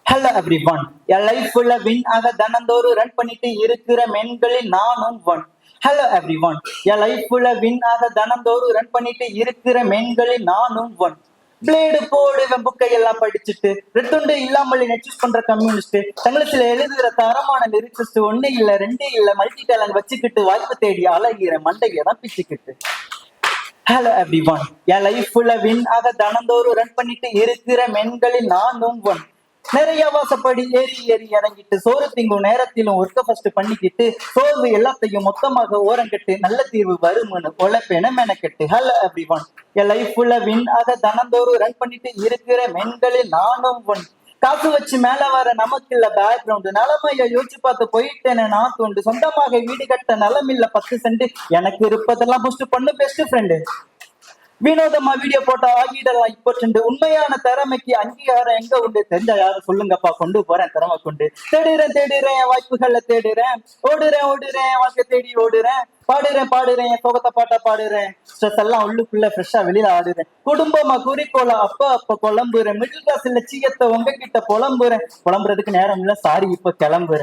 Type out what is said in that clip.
Hello everyone. என் life ஃபுல்ல win ஆக தினந்தோறும் ரன் பண்ணிட்டு இருக்கிற மென்களில் நானும் ஒன். Hello everyone. என் லைஃப் ஃபுல்ல வின் ஆக தினந்தோறும் ரன் பண்ணிட்டு இருக்கிற மென்களில் நானும் ஒன். பிளேடு போடுவேன் புக்கை எல்லாம் படிச்சுட்டு ரெட்டுண்டு இல்லாமல் நெச்சூஸ் பண்ற கம்யூனிஸ்ட் தங்கலத்துல எழுதுகிற தரமான லிரிக்ஸிஸ்ட் ஒண்ணு இல்ல ரெண்டு இல்ல மல்டி டேலண்ட் வச்சுக்கிட்டு வாய்ப்பு தேடி அழகிற மண்டையை தான் பிச்சுக்கிட்டு. Hello everyone. என் லைஃப் ஃபுல்ல வின் ஆக தினந்தோறும் ரன் பண்ணிட்டு இருக்கிற மென்களில் நானும் ஒன். நிறைய வாசப்படி ஏறி ஏறி இறங்கிட்டு சோறு திங்கும் நேரத்திலும் ஒர்க்க ஃபர்ஸ்ட் பண்ணிக்கிட்டு சோர்வு எல்லாத்தையும் மொத்தமாக ஓரங்கட்டு நல்ல தீர்வு வரும்னு உழைப்பேன மெனக்கெட்டு. Hello everyone. என் லைஃப் ஃபுல்ல வின் ஆக தினந்தோறும் ரன் பண்ணிட்டு இருக்கிற மென்களில் நானும் ஒன். காசு வச்சு மேல வர நமக்கு இல்ல பேக்ரவுண்ட் நிலைமைய யோசிச்சு பார்த்து போயிட்டேன்னு நான் தோண்டு சொந்தமாக வீடு கட்ட நிலம் இல்ல 10 சென்ட் எனக்கு இருப்பதெல்லாம் புஸ்ட் பண்ணு பெஸ்ட் ஃப்ரெண்டு. வினோதமா வீடியோ போட்டா ஆகிடலாம் இப்போ ட்ரெண்டு உண்மையான திறமைக்கு அங்கீகாரம் எங்க உண்டு தெரிஞ்சா யாரும் சொல்லுங்கப்பா கொண்டு போறேன் திறமை கொண்டு. தேடுறேன் வாய்ப்புகளை தேடுறேன் ஓடுறேன் வாழ்க்கை தேடி ஓடுறேன் பாடுறேன் சோகத்தை பாட்டா பாடுறேன் ஸ்ட்ரெஸ் எல்லாம் உள்ளுக்குள்ள ஃப்ரெஷ்ஷா வெளியில ஆடுறேன் குடும்பமா குறிக்கோள அப்ப குழம்புறேன் மிடில் கிளாஸ் லட்சியத்தை உங்ககிட்ட புலம்புறதுக்கு நேரம் இல்ல சாரி இப்ப கிளம்புறேன்.